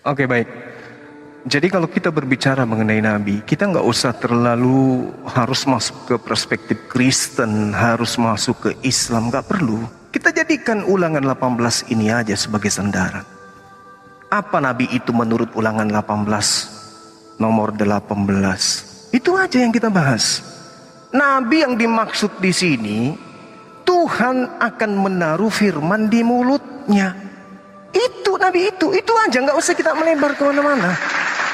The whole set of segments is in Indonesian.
Oke, baik. Jadi kalau kita berbicara mengenai Nabi, kita nggak usah terlalu harus masuk ke perspektif Kristen, harus masuk ke Islam, nggak perlu. Kita jadikan Ulangan 18 ini aja sebagai sandaran. Apa Nabi itu menurut Ulangan 18, nomor 18? Itu aja yang kita bahas. Nabi yang dimaksud di sini, Tuhan akan menaruh firman di mulutnya. Itu Nabi itu aja, nggak usah kita melebar ke mana-mana.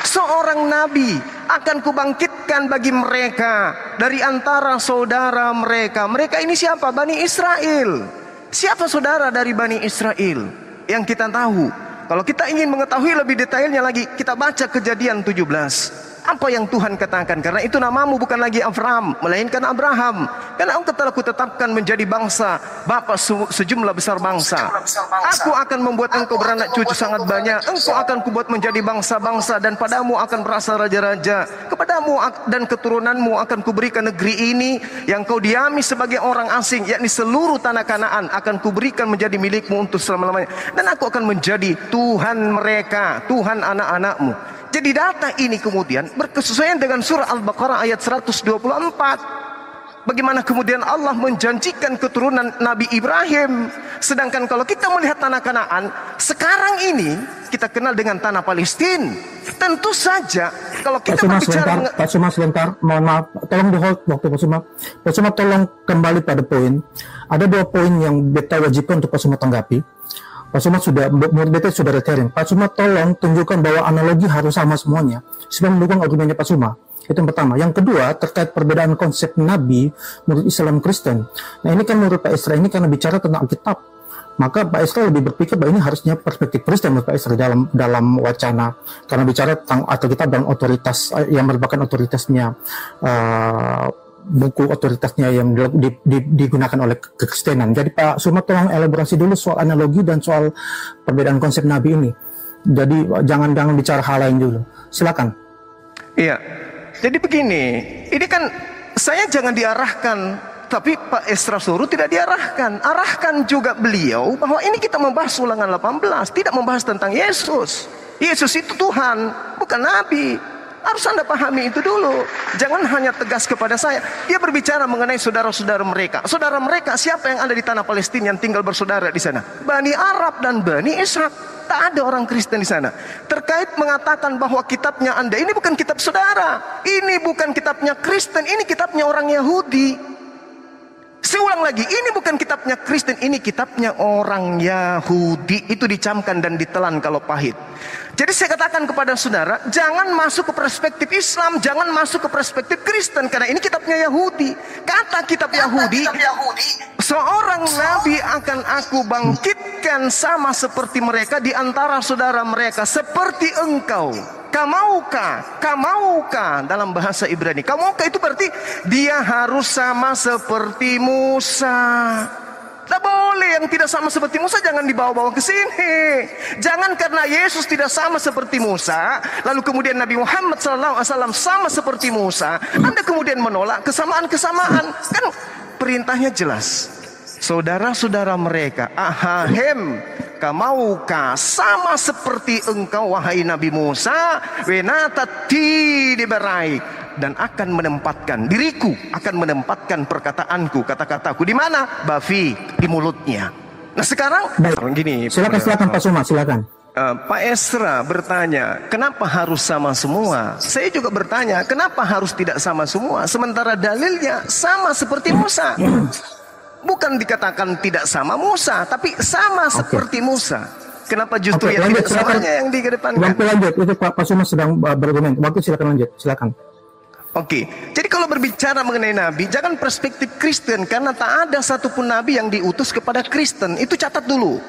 Seorang nabi akan kubangkitkan bagi mereka dari antara saudara mereka. Mereka ini siapa? Bani Israel. Siapa saudara dari Bani Israel? Yang kita tahu, kalau kita ingin mengetahui lebih detailnya lagi, kita baca Kejadian 17. Apa yang Tuhan katakan? Karena itu namamu bukan lagi Avram, melainkan Abraham. Karena engkau telah kutetapkan menjadi bangsa, bapa sejumlah besar bangsa. Aku akan membuat engkau beranak cucu sangat banyak. Engkau akan kubuat menjadi bangsa-bangsa, dan padamu akan berasal raja-raja. Kepadamu dan keturunanmu akan kuberikan negeri ini yang kau diami sebagai orang asing, yakni seluruh tanah Kanaan akan kuberikan menjadi milikmu untuk selama-lamanya. Dan aku akan menjadi Tuhan mereka, Tuhan anak-anakmu. Jadi data ini kemudian berkesesuaian dengan surah Al-Baqarah ayat 124. Bagaimana kemudian Allah menjanjikan keturunan Nabi Ibrahim. Sedangkan kalau kita melihat tanah Kanaan, sekarang ini kita kenal dengan tanah Palestina. Tentu saja kalau kita berbicara... Pak Suma sebentar, mohon maaf, tolong di hold waktu Pak Suma. Pak Suma tolong kembali pada poin. Ada 2 poin yang beta wajibkan untuk Pak Suma tanggapi. Pak Suma sudah, menurut beta sudah retailing. Pak Suma tolong tunjukkan bahwa analogi harus sama semuanya supaya mendukung argumennya Pak Suma. Itu yang pertama. Yang kedua, terkait perbedaan konsep Nabi menurut Islam Kristen. Nah ini kan menurut Pak Esra ini karena bicara tentang Alkitab. Maka Pak Esra lebih berpikir bahwa ini harusnya perspektif Kristen menurut Pak Esra dalam wacana. Karena bicara tentang Alkitab dan otoritas yang merupakan otoritasnya buku otoritasnya yang digunakan oleh kekristenan. Jadi Pak Suma tolong elaborasi dulu soal analogi dan soal perbedaan konsep Nabi ini. Jadi jangan bicara hal lain dulu. Silakan. Iya. Jadi begini, ini kan saya jangan diarahkan, tapi Pak Esra suruh tidak diarahkan. Arahkan juga beliau bahwa ini kita membahas Ulangan 18, tidak membahas tentang Yesus. Yesus itu Tuhan, bukan Nabi. Harus Anda pahami itu dulu. Jangan hanya tegas kepada saya. Dia berbicara mengenai saudara-saudara mereka. Saudara mereka siapa yang ada di tanah Palestina yang tinggal bersaudara di sana? Bani Arab dan Bani Ishak. Tak ada orang Kristen di sana. Terkait mengatakan bahwa kitabnya Anda ini bukan kitab saudara. Ini bukan kitabnya Kristen. Ini kitabnya orang Yahudi. Saya ulang lagi, ini bukan kitabnya Kristen, ini kitabnya orang Yahudi. Itu dicamkan dan ditelan kalau pahit. Jadi saya katakan kepada saudara, jangan masuk ke perspektif Islam, jangan masuk ke perspektif Kristen, karena ini kitabnya Yahudi. Kata kitab Yahudi, seorang nabi akan aku bangkitkan sama seperti mereka di antara saudara mereka, seperti engkau. Kamauka dalam bahasa Ibrani. Kamauka itu berarti dia harus sama seperti Musa. Tidak boleh yang tidak sama seperti Musa, jangan dibawa-bawa ke sini. Jangan karena Yesus tidak sama seperti Musa, lalu kemudian Nabi Muhammad SAW sama seperti Musa, Anda kemudian menolak kesamaan-kesamaan. Kan perintahnya jelas. Saudara-saudara mereka, ahahem, kamauka sama seperti engkau wahai Nabi Musa, wenatati diberai, dan akan menempatkan diriku, akan menempatkan perkataanku, kata-kataku di mana? Bafi, di mulutnya. Nah sekarang gini, silakan Pak Suma, silakan. Pak Esra bertanya, kenapa harus sama semua? Saya juga bertanya, kenapa harus tidak sama semua? Sementara dalilnya sama seperti Musa. Bukan dikatakan tidak sama Musa, tapi sama seperti Musa. Kenapa justru yang tidak samanya yang dikedepankan? Waktu lanjut, itu Pak Suma sedang berargumen. Waktu silakan lanjut, silakan. Oke, jadi kalau berbicara mengenai Nabi, jangan perspektif Kristen, karena tak ada satupun Nabi yang diutus kepada Kristen. Itu catat dulu.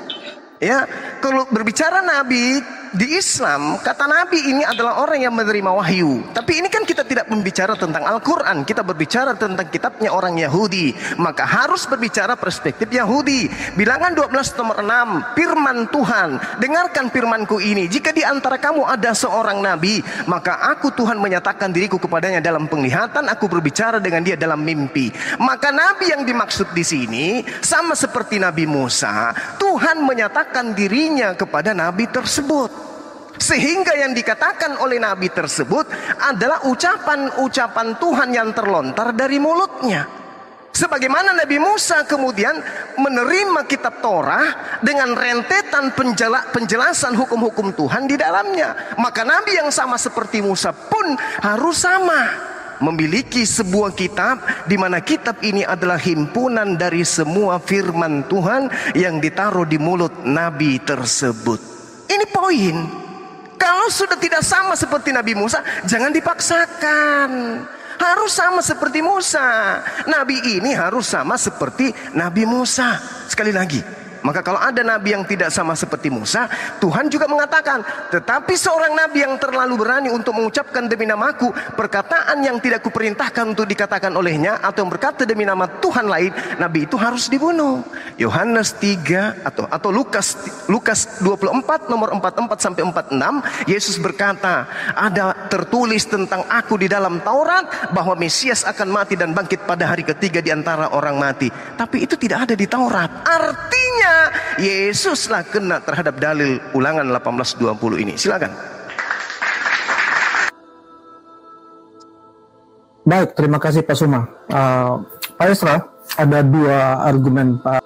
Ya, kalau berbicara Nabi di Islam, kata Nabi ini adalah orang yang menerima wahyu. Tapi ini kan kita tidak membicara tentang Al-Quran, kita berbicara tentang kitabnya orang Yahudi. Maka harus berbicara perspektif Yahudi. Bilangan 12 nomor 6, firman Tuhan, dengarkan firmanku ini, jika di antara kamu ada seorang Nabi, maka aku Tuhan menyatakan diriku kepadanya dalam penglihatan, aku berbicara dengan dia dalam mimpi. Maka Nabi yang dimaksud di sini sama seperti Nabi Musa, Tuhan menyatakan dirinya kepada Nabi tersebut. Sehingga yang dikatakan oleh Nabi tersebut adalah ucapan-ucapan Tuhan yang terlontar dari mulutnya. Sebagaimana Nabi Musa kemudian menerima kitab Torah dengan rentetan penjelasan hukum-hukum Tuhan di dalamnya. Maka Nabi yang sama seperti Musa pun harus sama, memiliki sebuah kitab di mana kitab ini adalah himpunan dari semua firman Tuhan yang ditaruh di mulut Nabi tersebut. Ini poin. Kalau sudah tidak sama seperti Nabi Musa, jangan dipaksakan. Harus sama seperti Musa. Nabi ini harus sama seperti Nabi Musa. Sekali lagi, maka kalau ada nabi yang tidak sama seperti Musa, Tuhan juga mengatakan, tetapi seorang nabi yang terlalu berani untuk mengucapkan demi namaku perkataan yang tidak kuperintahkan untuk dikatakan olehnya, atau yang berkata demi nama Tuhan lain, nabi itu harus dibunuh. Yohanes 3 atau Lukas 24 nomor 44 sampai 46, Yesus berkata, ada tertulis tentang aku di dalam Taurat bahwa Mesias akan mati dan bangkit pada hari ketiga di antara orang mati. Tapi itu tidak ada di Taurat. Artinya Yesuslah kena terhadap dalil Ulangan 18:20 ini. Silakan. Baik, terima kasih Pak Suma. Pak Esra, ada dua argumen Pak